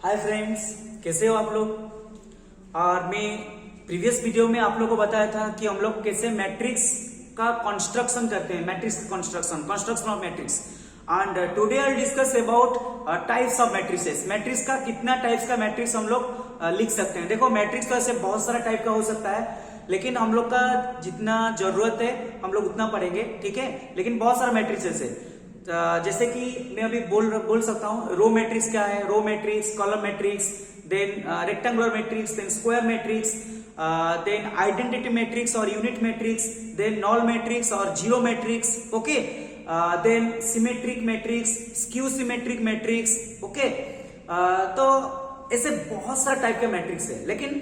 Hi friends, कैसे हो आप लोग। और मैं प्रीवियस वीडियो में आप लोगों को बताया था कि हम लोग कैसे मैट्रिक्स का कंस्ट्रक्शन करते हैं, matrix construction of matrix. And today I discuss about types of matrices. Matrix का कितना टाइप्स का मैट्रिक्स हम लोग लिख सकते हैं। देखो, मैट्रिक्स तो ऐसे बहुत सारा टाइप का हो सकता है, लेकिन हम लोग का जितना जरूरत है हम लोग उतना पढ़ेंगे, ठीक है। लेकिन बहुत सारा मैट्रिसेस है, जैसे कि मैं अभी बोल सकता हूँ रो मैट्रिक्स क्या है, row matrix, column matrix, then rectangular matrix, then square matrix, then identity matrix और unit matrix, then null matrix और zero matrix, okay, then symmetric matrix, skew symmetric matrix, okay. तो ऐसे बहुत सारा टाइप के मैट्रिक्स है, लेकिन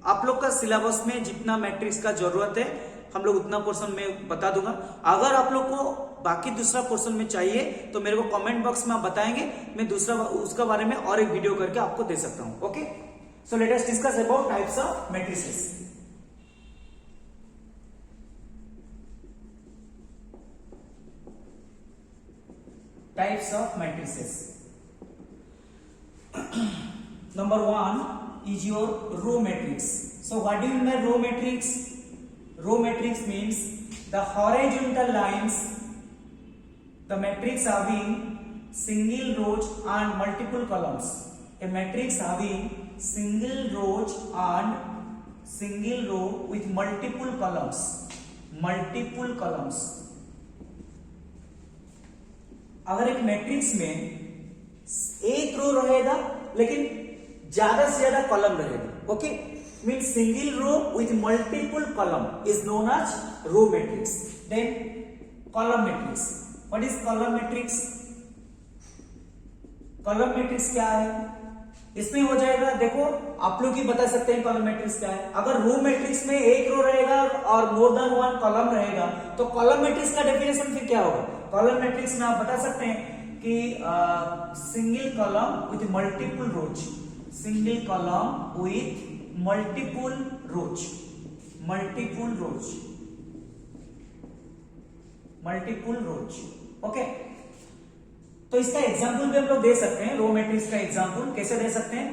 आप लोग का सिलेबस में जितना मैट्रिक्स का जरूरत है हम लोग उतना पोर्शन में बता दूंगा। अगर आप लोग को बाकी दूसरा पोर्शन में चाहिए तो मेरे को कमेंट बॉक्स में आप बताएंगे, मैं दूसरा उसका बारे में और एक वीडियो करके आपको दे सकता हूं, okay. So let us discuss about types of matrices. Types of matrices. Number 1 is your row matrix. So what do you mean by row matrix? Row matrix means the horizontal lines, the matrix having single rows and multiple columns. A matrix having single rows and single row with multiple columns. Multiple columns. अगर एक matrix में एक रो रहेगा लेकिन ज्यादा से ज्यादा column रहेगा, okay, mean single row with multiple column is known as row matrix. Then column matrix. What is column matrix? Column matrix क्या है? इसमें हो जाएगा, देखो आप लोग ही बता सकते हैं कॉलम मैट्रिक्स क्या है। अगर रो मैट्रिक्स में एक रो रहेगा और मोर देन वन कॉलम रहेगा तो कॉलम मैट्रिक्स का डेफिनेशन फिर क्या होगा? कॉलम मैट्रिक्स में आप बता सकते हैं कि single column with multiple rows, single column with multiple rows, multiple rows, multiple rows, okay. तो इसका एग्जांपल भी हम लोग दे सकते हैं। रो मैट्रिक्स का एग्जांपल कैसे दे सकते हैं?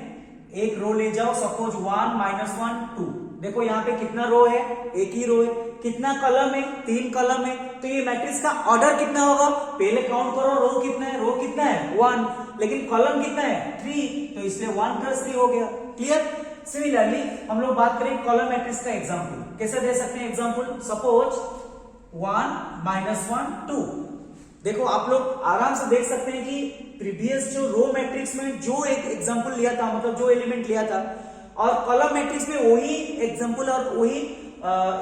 एक रो ले जाओ, सपोज 1 -1 2। देखो यहाँ पे कितना रो है? एक ही रो है। कितना कॉलम है? 3 कॉलम है। तो ये मैट्रिक्स का ऑर्डर कितना होगा? पहले काउंट करो, रो कितना है? रो कितना है? 1, लेकिन कॉलम कितना है? 3, तो इसलिए 1 + 3 हो गया। क्लियर? सिमिलरली हम लोग बात करें कॉलम मैट्रिक्स का एग्जांपल कैसे दे सकते हैं। Example suppose 1 -1 2। देखो आप लोग आराम से देख सकते हैं कि प्रीवियस जो रो मैट्रिक्स में जो एक एग्जांपल लिया था, मतलब जो एलिमेंट लिया था, और कॉलम मैट्रिक्स में वही एग्जांपल और वही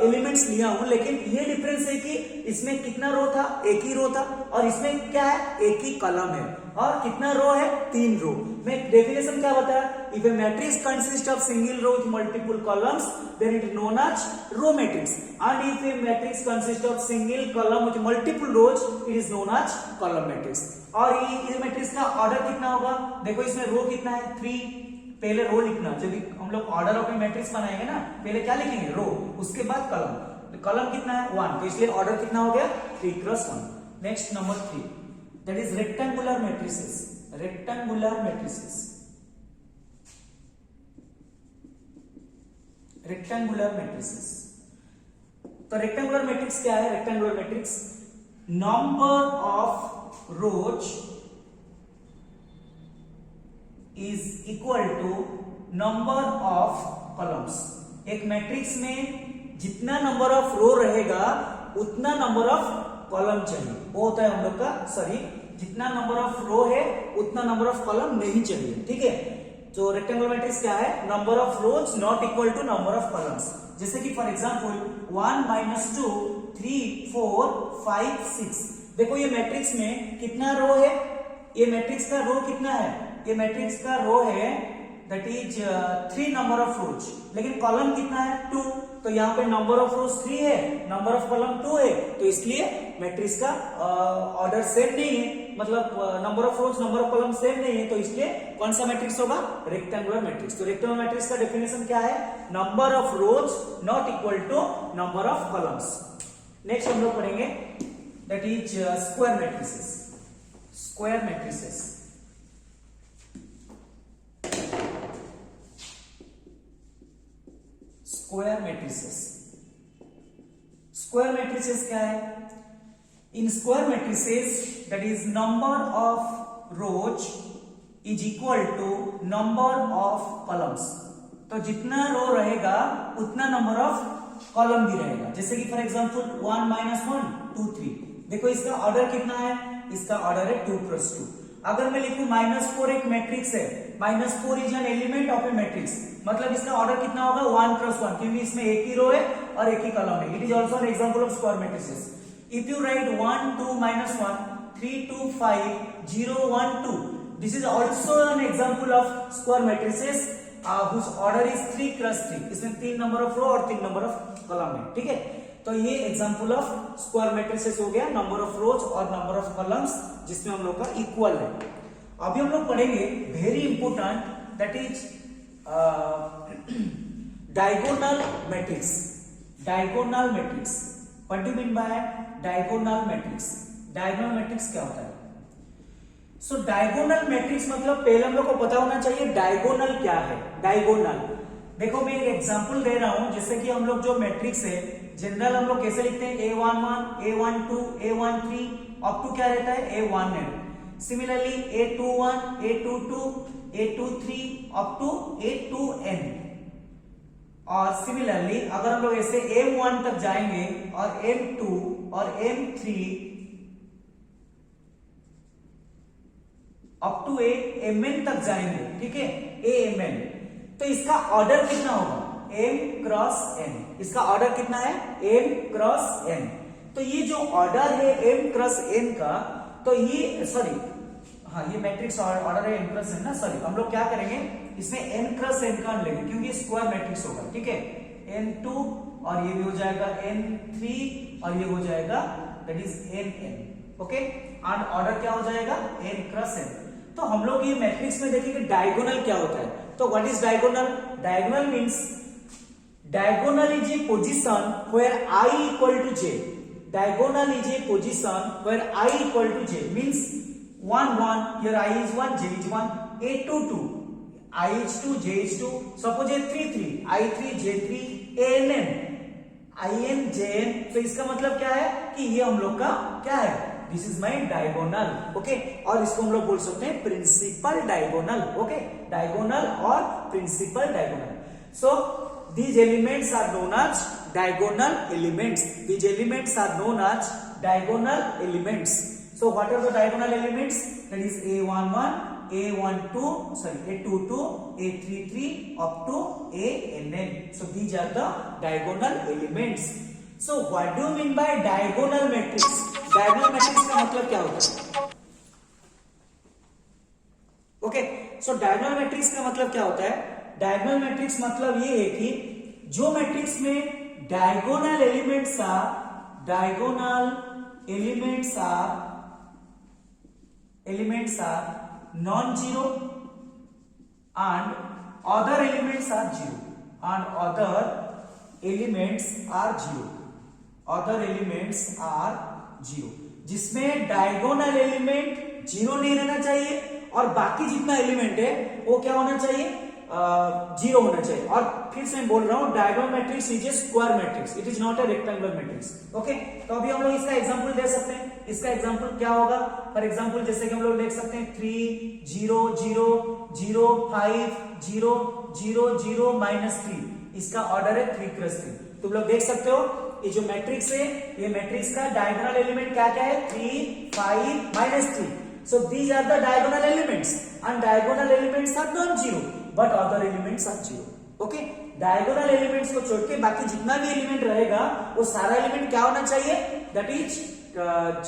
एलिमेंट्स लिया हूं, लेकिन ये डिफरेंस है कि इसमें कितना रो था? एक ही रो था, और इसमें क्या है? एक ही कॉलम है। और कितना रो है? 3 रो। मैं डेफिनेशन क्या बताया? If a matrix consist of single row with multiple columns then it is known as row matrix, and if a matrix consist of single column with multiple rows it is known as column matrix. और ये matrix का order कितना होगा? देखो इसमें रो कितना है? 3। पहले रो लिखना, जब हम लोग ऑर्डर ऑफ ए मैट्रिक्स बनाएंगे ना, पहले क्या लिखेंगे? रो, उसके बाद कॉलम। कॉलम कितना है? 1, तो इसलिए ऑर्डर कितना हो गया? 3 × 1। Next number 3, that is rectangular matrices. Rectangular matrices, rectangular matrices. तो रेक्टेंगुलर मैट्रिक्स क्या है? Rectangular matrix number of rose is equal to number of columns। एक मैट्रिक्स में जितना नंबर ऑफ रो रहेगा उतना नंबर ऑफ कॉलम चाहिए, वो होता है हम लोग का सॉरी, जितना नंबर ऑफ रो है उतना नंबर ऑफ कॉलम नहीं चाहिए, ठीक है। तो रेक्टेंगुलर मैट्रिक्स क्या है? Number of rows not equal to number of columns. जैसे कि फॉर एग्जांपल 1 -2 3 4 5 6। देखो ये मैट्रिक्स में कितना रो है? ये मैट्रिक्स का रो कितना है? ये मैट्रिक्स का रो है दैट इज 3 नंबर ऑफ रोज, लेकिन कॉलम कितना है? 2। तो यहाँ पे नंबर ऑफ रोज 3 है, नंबर ऑफ कॉलम 2 है, तो इसलिए मैट्रिक्स का ऑर्डर सेम नहीं है, मतलब number of rows number of column same नहीं है, तो इसलिए कौन सा मैट्रिक्स होगा? Rectangular matrix. तो रेक्टेंगुलर मैट्रिक्स का डेफिनेशन क्या है? Number of rows not equal to number of columns. Next हम लोग पढ़ेंगे that is square matrices. Square matrices. Square matrices. Square matrices क्या है? In square matrices that is number of rows is equal to number of columns. तो जितना रो रहेगा उतना number of column भी रहेगा। जैसे कि फॉर एग्जांपल 1 - 1 2 3। देखो इसका ऑर्डर कितना है? इसका ऑर्डर है 2 × 2। अगर मैं लिखूं -4 एक मैट्रिक्स है, -4 is an element of A matrix, मतलब इसका ऑर्डर कितना होगा? 1 × 1, क्योंकि इसमें एक ही रो है और एक ही कॉलम है। It is also an example of square matrices. If you right 1 2 - 1 3 2 5 0 1 2, this is also an example of square matrices whose order is 3 × 3। इसमें 3 नंबर ऑफ रो और 3 नंबर ऑफ कॉलम है, ठीक है। तो ये एग्जांपल ऑफ स्क्वायर मैट्रिसेस हो गया, number of रोज और नंबर ऑफ कॉलम्स जिसमें हम लोग का इक्वल है। अभी हम लोग पढ़ेंगे very important, that is diagonal matrix. Diagonal matrix, what do you mean by diagonal matrix? Diagonal matrix क्या होता है? सो डायगोनल मैट्रिक्स मतलब पहले हम लोग को पता होना चाहिए डायगोनल क्या है। डायगोनल देखो मैं एक एग्जांपल दे रहा हूं, जैसे कि हम लोग जो मैट्रिक्स है जनरल हम लोग कैसे लिखते हैं? A11 A12 A13 up to क्या रहता है? A1n। Similarly A21 A22 A23 up to A2n। और सिमिलरली अगर हम लोग ऐसे M1 तक जाएंगे और M2 और M3 अप टू Mn तक जाएंगे, ठीक है, Amn, तो इसका ऑर्डर कितना होगा? m × n। इसका ऑर्डर कितना है? m × n। तो ये जो ऑर्डर है m × n का, तो ये सॉरी हाँ ये मैट्रिक्स ऑर्डर है m × n ना, सॉरी हम लोग क्या करेंगे इसमें n × n का लेंगे क्योंकि स्क्वायर मैट्रिक्स होगा, ठीक है। n2 और ये भी हो जाएगा n3 और ये हो जाएगा that is nn, okay. And order क्या हो जाएगा? n × n। तो हम लोग ये मैट्रिक्स में देखेंगे डायगोनल क्या होता है। तो what is diagonal? Diagonal means diagonal is a position where I = j। Diagonal is a position where I = j means 1 1, here I is 1 j is 1, A 2 2 I is 2 j is 2, suppose A 3 3 I 3 j 3 A n n I n j n। तो इसका मतलब क्या है कि ये हम लोग का क्या है? This is my diagonal, okay. और इसको हम लोग बोल सकते हैं प्रिंसिपल डायगोनल, ओके। डायगोनल और principal diagonal. So these elements are known as diagonal elements. These elements are known as diagonal elements. So what are the diagonal elements? That is A11 A12 sorry A22 A33 up to ANN. So these are the diagonal elements. So what do you mean by diagonal matrix? Diagonal matrix का मतलब क्या होता है? Okay, सो diagonal matrix का मतलब क्या होता है? डायगोनल मैट्रिक्स मतलब ये है कि जो मैट्रिक्स में diagonal elements are non zero and other elements are zero and other elements are zero, other elements are zero, जिसमें डायगोनल एलिमेंट जीरो नहीं रहना चाहिए और बाकी जितना एलिमेंट है वो क्या होना चाहिए? जीरो होना चाहिए। और फिर से मैं बोल रहा हूं diagonal matrix is a square matrix, it is not a rectangular matrix, okay. तो अभी हम लोग इसका एग्जांपल दे सकते हैं। इसका एग्जांपल क्या होगा? फॉर एग्जांपल जैसे कि हम लोग देख सकते हैं 3 0 0 0 5 0 0 0 -3, इसका ऑर्डर है 3 × 3। तुम लोग देख सकते हो ये जो मैट्रिक्स है, ये मैट्रिक्स का डायगोनल एलिमेंट क्या क्या है? 3 5 -3। So these are the diagonal elements and diagonal elements are non-zero but other elements are zero. Okay? Diagonal elements को छोड़ के बाकी जितना भी एलिमेंट रहेगा वो सारा एलिमेंट क्या होना चाहिए? That is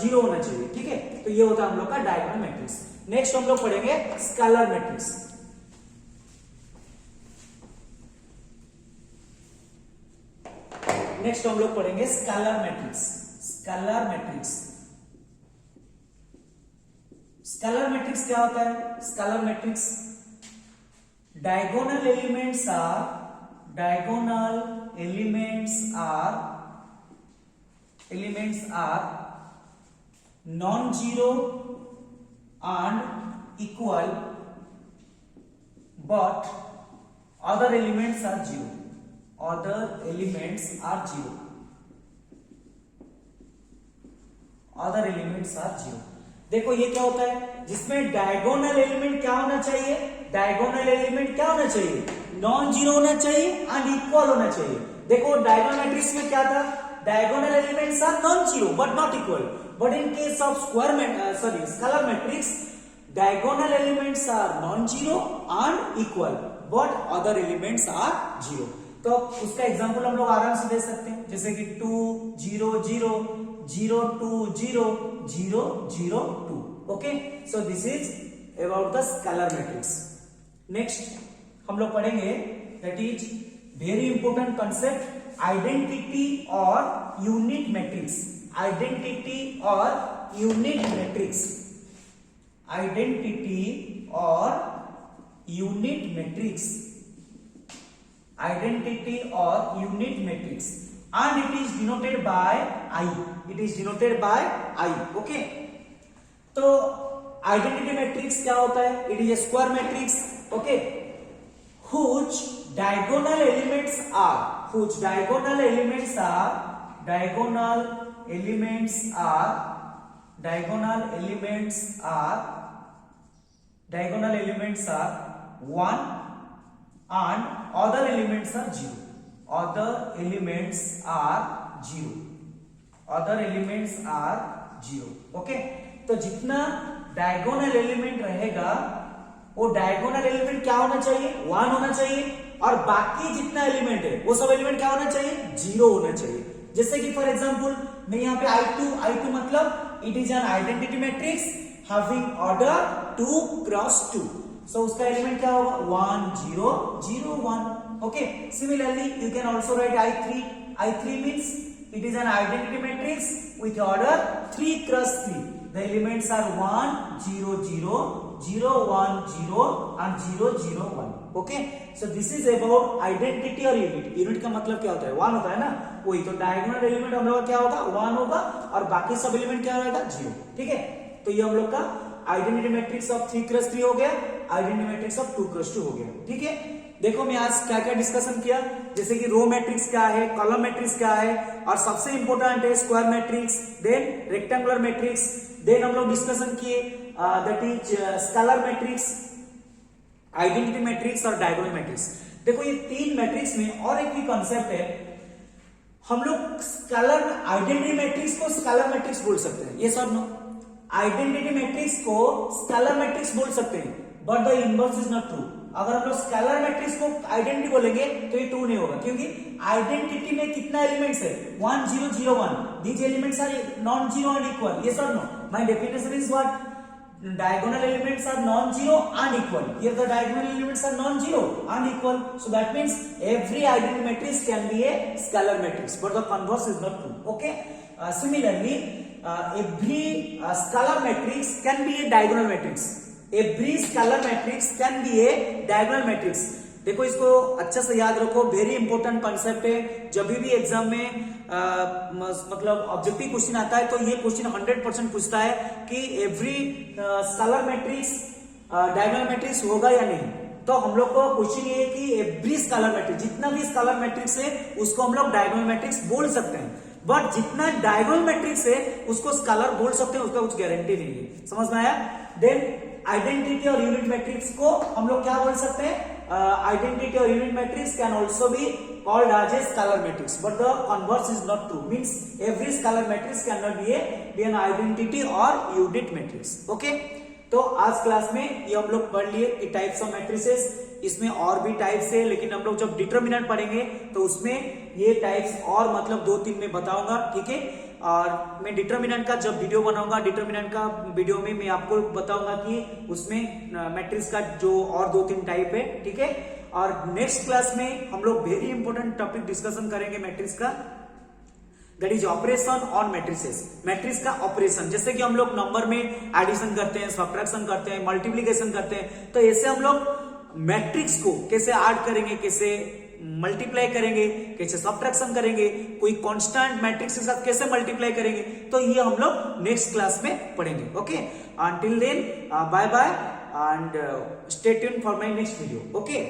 जीरो होना चाहिए, ठीक है। तो ये होता है हम लोग का डायगोनल मैट्रिक्स। नेक्स्ट हम लोग पढ़ेंगे स्केलर मैट्रिक्स। नेक्स्ट हम लोग पढ़ेंगे scalar matrix. Scalar matrix, scalar matrix क्या होता है? Scalar matrix diagonal elements are non zero and equal but other elements are zero, other elements are zero, other elements are zero. देखो ये क्या होता है, जिसमें डायगोनल एलिमेंट क्या होना चाहिए, डायगोनल एलिमेंट क्या होना चाहिए, नॉन जीरो होना चाहिए एंड इक्वल होना चाहिए। देखो डायगोनल मैट्रिक्स में क्या था, diagonal elements are non zero but not equal, but in case of scalar matrix diagonal elements are non zero and equal but other elements are zero. तो उसका एग्जांपल हम लोग आराम से दे सकते हैं, जैसे कि 2 0 0 0 2 0 0 0 2। Okay, so this is about the scalar matrix. Next हम लोग पढ़ेंगे, that is very important concept, identity और यूनिट मैट्रिक्स। आइडेंटिटी और यूनिट मैट्रिक्स, आइडेंटिटी और यूनिट मैट्रिक्स, आइडेंटिटी और unit matrix, and it is denoted by I, it is denoted by I। okay, तो identity matrix क्या होता है, it is a square matrix, okay, whose diagonal elements are, whose diagonal elements are, diagonal elements are, diagonal elements are, diagonal elements are 1 and other elements are 0, other elements are 0, other elements are 0। okay, तो जितना diagonal element रहेगा वो diagonal element क्या होना चाहिए, 1 होना चाहिए, और बाकी जितना एलिमेंट है वो सब एलिमेंट क्या होना चाहिए, 0 होना चाहिए। जैसे कि फॉर एग्जांपल मैं यहाँ पे I2 मतलब it is an identity matrix having order 2 cross 2, सो उसका एलिमेंट क्या होगा, 1 0 0 1। okay, similarly you can also write I3 means it is an identity matrix with order 3 cross 3, the elements are 1 0 0 0 1 0 and 0 0 1। okay, so this is about identity और unit का मतलब क्या होता है, 1 होता है ना, वही तो डायगोनल एलिमेंट हम लोग का क्या होगा, 1 होगा, और बाकी सब एलिमेंट क्या रहेगा, 0। ठीक है, तो ये हम लोग का आइडेंटिटी मैट्रिक्स ऑफ 3 क्रॉस 3 हो गया, आइडेंटिटी मैट्रिक्स ऑफ 2 क्रॉस 2 हो गया। ठीक है, देखो मैं आज क्या क्या डिस्कशन किया, जैसे कि रो मैट्रिक्स क्या है, कॉलम मैट्रिक्स क्या है, और सबसे इंपॉर्टेंट है square matrix, then rectangular matrix, then हम लोग डिस्कशन किए that is scalar matrix, identity matrix और डायगोनल मैट्रिक्स। देखो ये 3 मैट्रिक्स में और एक भी कॉन्सेप्ट है, हम लोग स्केलर आइडेंटिटी मैट्रिक्स को स्केलर मैट्रिक्स बोल सकते हैं, ये सब नो, आइडेंटिटी मैट्रिक्स को स्केलर मैट्रिक्स बोल सकते हैं, but the inverse is not true. अगर हम लोग स्केलर मैट्रिक्स को आइडेंटिटी बोलेंगे तो ये ट्रू नहीं होगा, क्योंकि आइडेंटिटी में कितना एलिमेंट्स है, 1 0 0 1, these elements are non zero and equal, ये सब no, my definition is what, diagonal elements are non-zero and equal, here the diagonal elements are non-zero and equal, so that means every identity matrix can be a scalar matrix, but the converse is not true। okay, similarly every scalar matrix can be a diagonal matrix, every scalar matrix can be a diagonal matrix। देखो इसको अच्छा से याद रखो, very important concept है, जब भी exam में मतलब ऑब्जेक्टिव क्वेश्चन आता है तो ये क्वेश्चन 100% पूछता है कि every scalar matrix diagonal matrix होगा या नहीं। तो हम लोग को क्वेश्चन ये है कि एवरी स्केलर मैट्रिक्स, जितना भी स्केलर मैट्रिक्स है उसको हम लोग डायगोनल मैट्रिक्स बोल सकते हैं, बट जितना डायगोनल मैट्रिक्स है उसको स्केलर बोल सकते हैं, उसका कुछ गारंटी नहीं है। समझ में आया? देन आइडेंटिटी और यूनिट मैट्रिक्स को हम लोग क्या बोल सकते हैं, identity or unit matrix can also be called as a scalar matrix, but the converse is not true, means every scalar matrix cannot be an identity or unit matrix। okay, तो आज class में ये हम लोग पढ़ लिए कि types of matrices, इसमें और भी टाइप्स है, लेकिन हम लोग जब डिटरमिनेंट पढ़ेंगे तो उसमें ये टाइप्स और मतलब 2-3 में बताऊंगा। ठीक है, और मैं डिटरमिनेंट का जब वीडियो बनाऊंगा, डिटरमिनेंट का वीडियो में मैं आपको बताऊंगा कि उसमें मैट्रिक्स का जो और 2-3 टाइप है। ठीक है, और नेक्स्ट क्लास में हम लोग वेरी इंपॉर्टेंट टॉपिक डिस्कशन करेंगे मैट्रिक्स का, that is operation on matrices, matrix का ऑपरेशन। जैसे कि हम लोग नंबर में एडिशन करते हैं, सब्ट्रैक्शन करते हैं, मल्टीप्लिकेशन करते हैं, तो ऐसे हम लोग मैट्रिक्स को कैसे ऐड करेंगे, कैसे मल्टीप्लाई करेंगे, कैसे सब्ट्रैक्शन करेंगे, कोई कांस्टेंट मैट्रिक्स के साथ कैसे मल्टीप्लाई करेंगे, तो ये हम लोग नेक्स्ट क्लास में पढ़ेंगे। Okay, until then bye bye and stay tuned for my next video। okay।